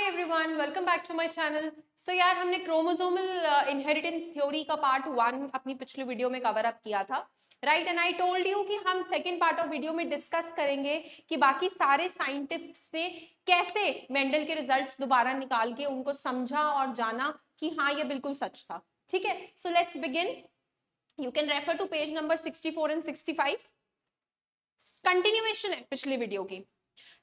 Everyone, welcome back to my channel. So यार, हमने chromosomal inheritance theory का part 1 अपनी पिछले वीडियो में कवर अप किया था, right. And I told you कि हम सेकंड पार्ट ऑफ वीडियो में डिस्कस करेंगे कि बाकी सारे साइंटिस्ट्स ने कैसे मेंडल के रिजल्ट्स दोबारा निकाल के उनको समझा और जाना कि हाँ ये बिल्कुल सच था। ठीक है, so let's begin. You can refer to page number 64 and 65। Continuation है पिछली वीडियो की।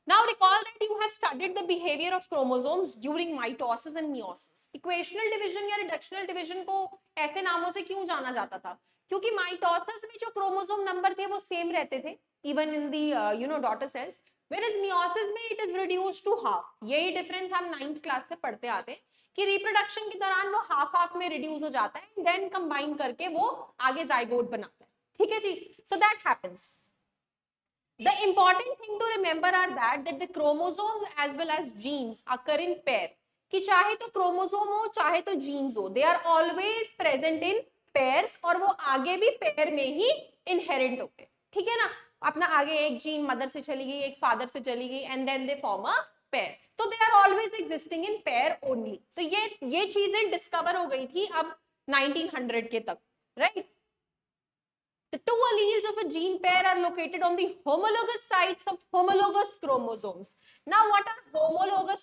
Now recall that you have studied the behavior of chromosomes during mitosis and meiosis. Equational division या reductional division को ऐसे नामों से क्यों जाना जाता था? क्योंकि माइटोसिस में जो क्रोमोसोम नंबर थे वो सेम रहते थे even in the daughter cells, whereas meiosis में it is reduced to half. यही डिफरेंस हम 9th क्लास से पढ़ते आते हैं कि रिप्रोडक्शन के दौरान वो हाफ हाफ में रिड्यूस हो जाता है, देन कंबाइन करके वो आगे जाइगोट बनाता है। ठीक है जी, so that happens. The important thing to remember are that the chromosomes as well as genes occur in pair. कि चाहे तो क्रोमोसोम हो चाहे तो जीन्स हो, they are always present in pairs और वो आगे भी पेयर में ही इनहेरिट होते। ठीक है ना, अपना आगे एक जीन मदर से चली गई, एक फादर से चली गई, and then they form a pair. तो they are always existing in pair only. तो ये चीजें डिस्कवर हो गई थी अब 1900 के तक, right. The two alleles of a gene pair are located on the homologous sites of homologous chromosomes. Now, what are homologous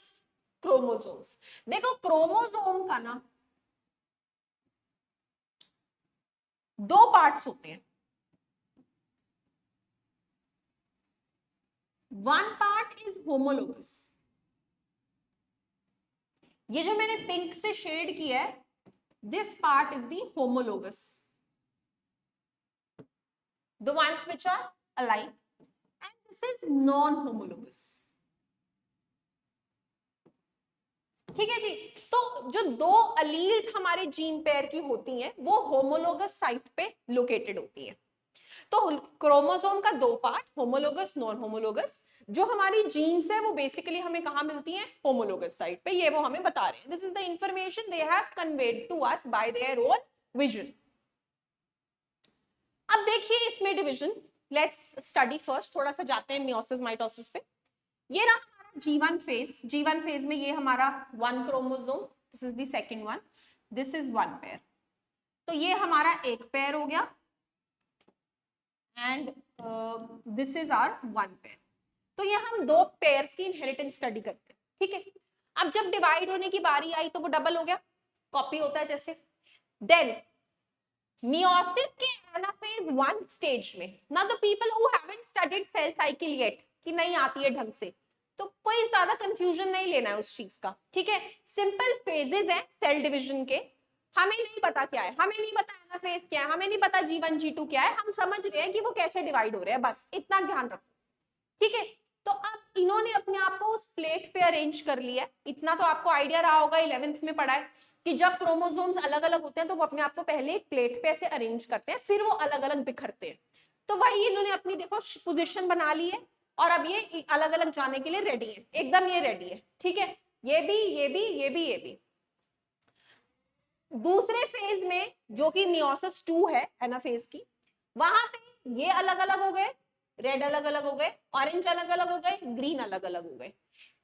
chromosomes? देखो क्रोमोसोम का ना दो पार्ट्स होते हैं। One part is homologous. ये जो मैंने पिंक से शेड किया है, this part is the homologous. The ones which are alike, and this is non-homologous. ठीक है जी, तो जो दो अलील्स हमारे जीन पेयर की होती हैं वो होमोलोगस साइट पे लोकेटेड होती है। तो क्रोमोसोम का दो पार्ट, होमोलोगस नॉन होमोलोगस, जो हमारी जीन्स है वो बेसिकली हमें कहां मिलती हैं? होमोलोगस साइट पे। ये वो हमें बता रहे हैं। This is the information they have conveyed to us by their own vision. अब देखिए इसमें डिवीजन, लेट्स स्टडी फर्स्ट। थोड़ा सा जाते हैं मियोसिस माइटोसिस पे। ये ना G1 फेज, G1 फेज में ये हमारा one chromosome, this is the second one, this is one pair. तो ये हमारा एक पेयर हो गया and this is hour one pair. तो ये हम दो पेयर्स की इनहेरिटेंस स्टडी करते हैं। ठीक है, अब जब डिवाइड होने की बारी आई तो वो डबल हो गया, कॉपी होता है जैसे। देन मियोसिस के एनाफेज 1 स्टेज में, now the people who haven't studied cell cycle yet, कि नहीं आती है ढंग से, तो कोई ज्यादा कंफ्यूजन नहीं लेना है उस चीज का। ठीक है, सिंपल फेजेस है सेल डिवीजन के। हमें नहीं पता क्या है, हमें नहीं पता एनाफेज क्या है, हमें नहीं पता G1 G2 क्या है, हम समझ रहे हैं कि वो कैसे डिवाइड हो रहे हैं, बस इतना ध्यान रखो। ठीक है, तो अब इन्होंने अपने आप को उस प्लेट पे अरेंज कर लिया। इतना तो आपको आइडिया रहा होगा, 11th में पढ़ा है कि जब क्रोमोसोम्स अलग अलग होते हैं तो वो अपने आप को पहले एक प्लेट पे ऐसे अरेंज करते हैं, फिर वो अलग अलग बिखरते हैं। तो वही इन्होंने अपनी देखो पोजीशन बना ली है और अब ये अलग अलग जाने के लिए रेडी है, एकदम ये रेडी है। ठीक है, ये भी ये भी ये भी ये भी। दूसरे फेज में जो कि मियोसिस 2 है एनाफेज की, वहां पे ये अलग अलग हो गए, रेड अलग अलग हो गए, ऑरेंज अलग अलग हो गए, ग्रीन अलग अलग हो गए।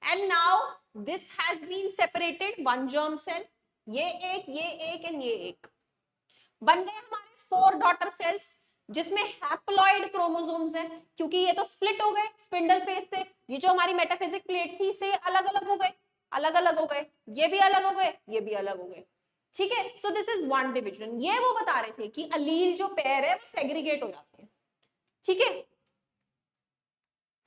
And now this has been separated, one germ cell, ये एक एंड ये एक, बन गए हमारे 4 डॉटर सेल्स जिसमें हैप्लॉइड क्रोमोसोम्स हैं, क्योंकि ये तो स्प्लिट हो गए स्पिंडल फेज से। ये जो हमारी मेटाफिजिक प्लेट थी से अलग अलग हो गए, अलग अलग हो गए, ये भी अलग हो गए, ये भी अलग हो गए। ठीक है, so this is one division. ये वो बता रहे थे कि अलील जो पेयर है वो सेग्रीगेट हो जाते हैं। ठीक है,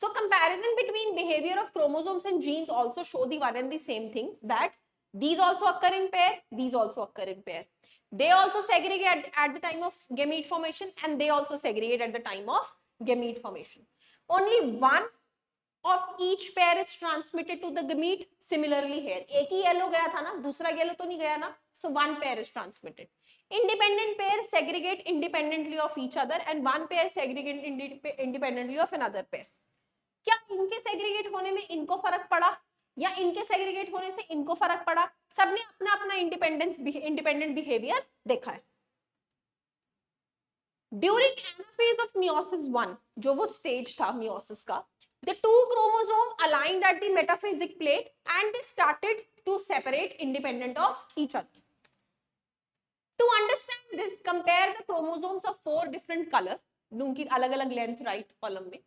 so comparison between behavior of chromosomes and genes also show the one and the same thing, that these also occur in pair, these also occur in pair. They also segregate at the time of gamete formation and they also segregate at the time of gamete formation. Only one of each pair is transmitted to the gamete. Similarly here, एक ही yellow गया था ना, दूसरा yellow तो नहीं गया ना, so one pair is transmitted. Independent pair segregate independently of each other and one pair segregate independently of another pair. क्या इनके सेग्रीगेट होने में इनको फर्क पड़ा या इनके सेग्रीगेट होने से इनको फर्क पड़ा? सबने अपना अपना इंडिपेंडेंट बिहेवियर देखा है। ड्यूरिंग एनाफेज ऑफ मियोसिस 1, जो वो स्टेज था मियोसिस का, The two chromosomes aligned at the metaphasic plate and they started to separate independent of each other. To understand this, compare the chromosomes of 4 different color, उनकी अलग-अलग length right column में.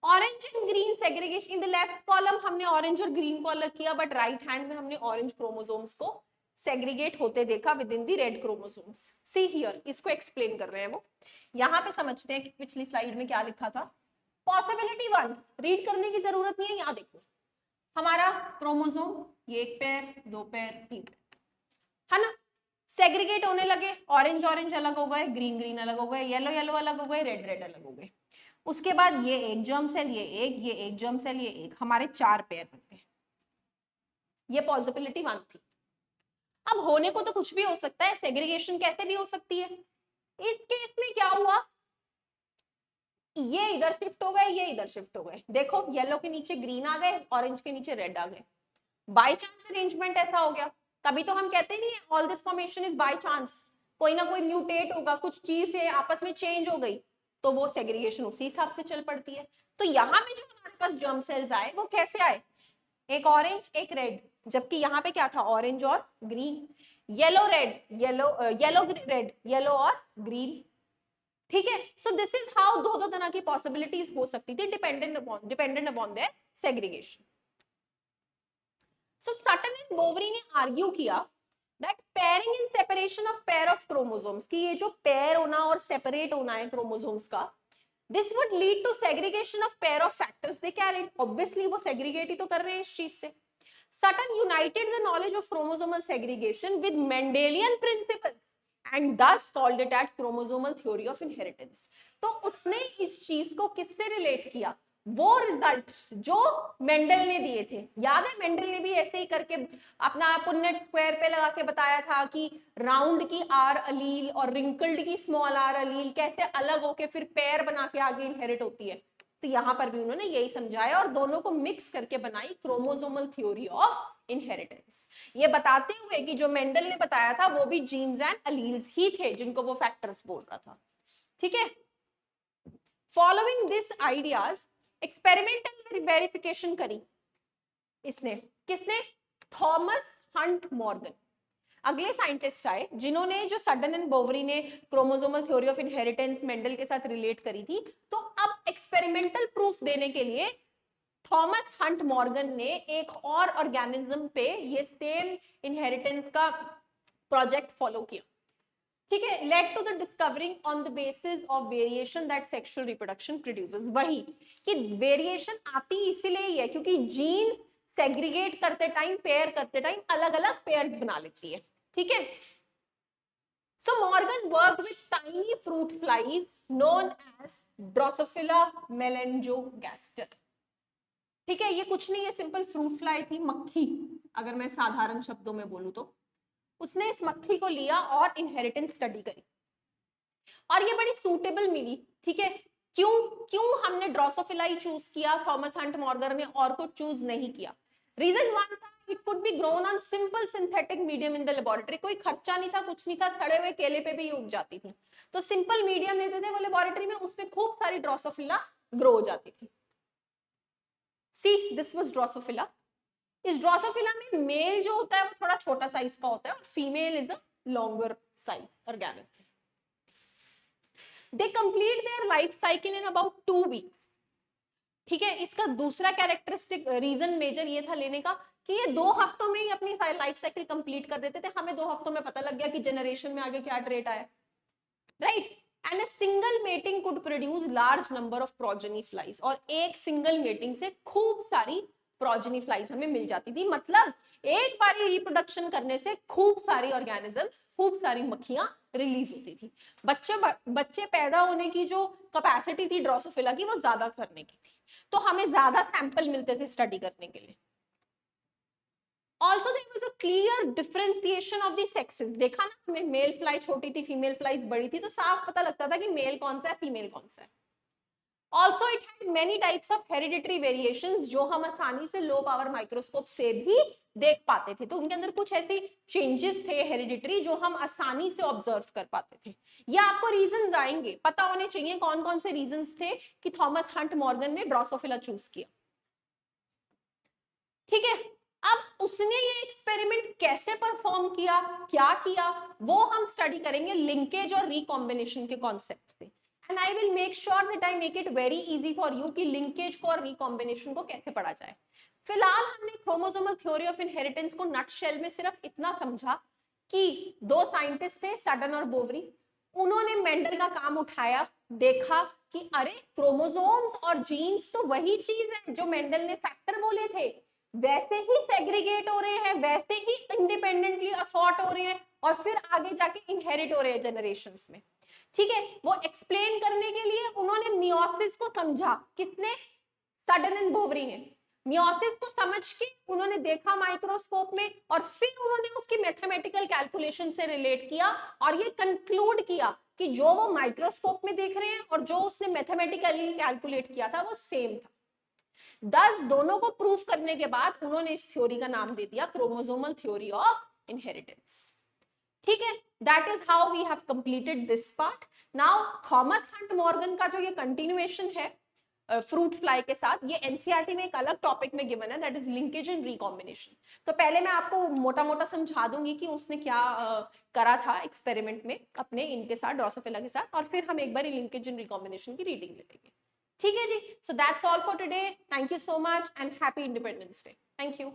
Orange and green segregation in the left column हमने orange और green को अलग किया, but right hand में हमने orange chromosomes को segregate होते देखा within the red chromosomes. See here, इसको explain कर रहे हैं वो. यहाँ पे समझते हैं कि पिछली स्लाइड में क्या लिखा था. पॉसिबिलिटी 1 रीड करने की जरूरत नहीं है, यहाँ देखो हमारा क्रोमोसोम ये एक पैर, दो पैर, तीन पैर है ना, सेग्रीगेट होने लगे, ऑरेंज ऑरेंज अलग हो गए, ग्रीन ग्रीन अलग हो गए, येलो येलो अलग हो गए, रेड रेड अलग हो गए. उसके बाद ये एक जर्म सेल, ये एक जर्म सेल, ये एक, हमारे 4 पैर बन गए. ये पॉसिबिलिटी 1 थी. अब होने को तो कुछ भी हो सकता है, सेग्रीगेशन कैसे भी हो सकती है. इस केस में क्या हुआ, ये इधर शिफ्ट हो गए, ये इधर शिफ्ट हो गए. देखो येलो के नीचे ग्रीन आ गए, ऑरेंज के नीचे रेड आ गए. बाय चांस अरेंजमेंट ऐसा हो गया. तभी तो हम कहते नहीं all this formation is by chance. कोई ना कोई म्यूटेट होगा, कुछ चीज है आपस में चेंज हो गई, तो वो सेग्रीगेशन उसी हिसाब से चल पड़ती है. तो यहाँ पे जो हमारे पास जर्म सेल्स आए वो कैसे आए, एक ऑरेंज एक रेड, जबकि यहाँ पे क्या था ऑरेंज और green, yellow red, yellow red, yellow और ग्रीन. ठीक है. सो दिस इज हाउ दो तरह की पॉसिबिलिटीज हो सकती थी dependent upon their segregation. So Sutton and Boveri ने आर्ग्यू किया that pairing in separation of pair of chromosomes, कि ये जो पेयर होना और सेपरेट होना है क्रोमोसोम्स का, this would lead to segregation of pair of factors they carried. Obviously वो सेग्रीगेट ही तो कर रहे हैं इस चीज से. Sutton united the knowledge of chromosomal segregation with Mendelian principles and thus called it as chromosomal theory of inheritance. तो उसने इस चीज को किससे रिलेट किया, वो रिजल्ट्स जो मेंडल ने दिए थे. याद है मेंडल ने भी ऐसे ही करके अपना पुन्नेट स्क्वायर पे लगा के बताया था कि राउंड की आर अलील और रिंकल्ड की स्मॉल आर अलील कैसे अलग होके फिर पेयर बना के आगे इनहेरिट होती है. तो यहाँ पर भी उन्होंने यही समझाया और दोनों को मिक्स करके बनाई क्रोमोसोमल थ्योरी ऑफ इनहेरिटेंस. ये बताते हुए कि जो मेंडल ने बताया था वो भी जीन्स एंड अलील्स ही थे जिनको वो फैक्टर्स बोल रहा था. ठीक है. Following this ideas experimental verification करी इसने, किसने, थॉमस हंट मॉर्गन. अगले साइंटिस्ट आए जिन्होंने जो सटन एंड बोवरी ने chromosomal theory of inheritance Mendel के साथ रिलेट करी थी, तो अब एक्सपेरिमेंटल प्रूफ देने के लिए थॉमस हंट मॉर्गन ने एक और ऑर्गेनिज्म पे ये सेम इनहेरिटेंस का प्रोजेक्ट फॉलो किया. ठीक है. Led to the discovering on the basis of variation that sexual reproduction produces. वही कि वेरिएशन आती इसीलिए ही है क्योंकि जीन्स सेग्रीगेट करते टाइम, पेयर करते टाइम अलग अलग पेयर बना लेती है. ठीक है. So Morgan worked with tiny fruit flies known as Drosophila melanogaster. ठीक है. ये कुछ नहीं है, सिंपल फ्रूट फ्लाई थी, मक्खी, अगर मैं साधारण शब्दों में बोलूं तो. उसने इस मक्खी को लिया और इनहेरिटेंस स्टडी करी और ये बड़ी सूटेबल मिली. ठीक है. क्यों हमने ड्रोसोफिला चूज किया, थॉमस हंट मॉर्गन ने और कुछ चूज नहीं किया. रीजन 1 था, it could be grown on simple synthetic medium in the laboratory. कोई खर्चा नहीं था, कुछ नहीं था, सड़े हुए केले पे भी उग जाती थी. तो सिंपल मीडियम लेते थे वो लेबोरेटरी में, उसमें खूब सारी ड्रोसोफिला ग्रो हो जाती थी. See this was Drosophila. इस ड्रोसोफिला में मेल जो होता है वो थोड़ा छोटा साइज का होता है और female is a longer size organism. They complete their life cycle in about 2 weeks. ठीक है. इसका दूसरा कैरेक्टरिस्टिक रीजन मेजर ये था लेने का कि ये 2 हफ्तों में ही अपनी लाइफ साइकिल कंप्लीट कर देते थे. हमें 2 हफ्तों में पता लग गया कि जनरेशन में आगे क्या ट्रेट आया. Right. And a single mating could produce large number of progeny flies. और एक सिंगल मेटिंग से खूब सारी प्रोजेनी फ्लाइज हमें मिल जाती थी. मतलब एक बारी रिप्रोडक्शन करने से खूब सारी ऑर्गेनिजम्स, खूब सारी मक्खियां रिलीज होती थी. बच्चे पैदा होने की जो कैपेसिटी थी ड्रोसोफिला की वो ज्यादा करने की थी. तो हमें ज्यादा सैंपल मिलते थे स्टडी करने के लिए. Also there was a clear differentiation of the sexes. देखा ना, हमें मेल फ्लाई छोटी थी, फीमेल फ्लाइज बड़ी थी, तो साफ पता लगता था कि मेल कौन सा है, फीमेल कौन सा है. Also it had many types of hereditary variations जो हम आसानी से लो पावर माइक्रोस्कोप से भी देख पाते थे. तो उनके अंदर कुछ ऐसी चेंजेस थे हेरिडिटरी जो हम आसानी से ऑब्जर्व कर पाते थे. ये आपको रीजंस आएंगे, पता होने चाहिए कौन कौन से रीजंस थे कि थॉमस हंट मॉर्गन ने ड्रोसोफिला चूज किया. ठीक है, अब उसने ये एक्सपेरिमेंट कैसे परफॉर्म किया, क्या किया, वो हम स्टडी करेंगे लिंकेज और रिकॉम्बिनेशन के कॉन्सेप्ट से। And I will make sure that I make it very easy for you कि लिंकेज को और रिकॉम्बिनेशन को कैसे पढ़ा जाए। फिलहाल हमने क्रोमोसोमल थ्योरी ऑफ इनहेरिटेंस को नटशेल में सिर्फ इतना समझा कि दो साइंटिस्ट थे, सडन और बोवरी, उन्होंने मेंडल का काम उठाया, देखा कि अरे क्रोमोसोम्स और जीन्स तो वही चीज है जो मेंडल ने फैक्टर बोले थे, वैसे ही सेग्रीगेट हो रहे हैं, वैसे ही इंडिपेंडेंटली असॉर्ट हो रहे हैं और फिर आगे जाके इनहेरिट हो रहे हैं जनरेशंस में। ठीक है, वो एक्सप्लेन करने के लिए उन्होंने मियोसिस को समझा, किसने, सडन एंड बोवरी ने। मियोसिस को समझ के उन्होंने देखा माइक्रोस्कोप में और फिर उन्होंने उसकी मैथमेटिकल कैलकुलेशन से रिलेट किया और ये कंक्लूड किया कि जो वो माइक्रोस्कोप में देख रहे हैं और जो उसने मैथमेटिकली कैलकुलेट किया था वो सेम था। 10 दोनों को प्रूफ करने के बाद उन्होंने इस थ्योरी का नाम दे दिया क्रोमोसोमल थ्योरी ऑफ इनहेरिटेंस। ठीक है, that is how we have completed this part. Now Thomas Hunt Morgan का जो ये कंटिन्यूएशन है फ्रूट फ्लाई के साथ, ये एनसीईआरटी में एक अलग टॉपिक में गिवन है, that is linkage and recombination. तो पहले मैं आपको मोटा मोटा समझा दूंगी कि उसने क्या करा था एक्सपेरिमेंट में अपने इनके साथ, ड्रोसोफिला के साथ, और फिर हम एक बार लिंकेज एंड रिकॉम्बिनेशन की रीडिंग ले लेंगे। ठीक है जी, so that's all for today, thank you so much and happy independence day, thank you.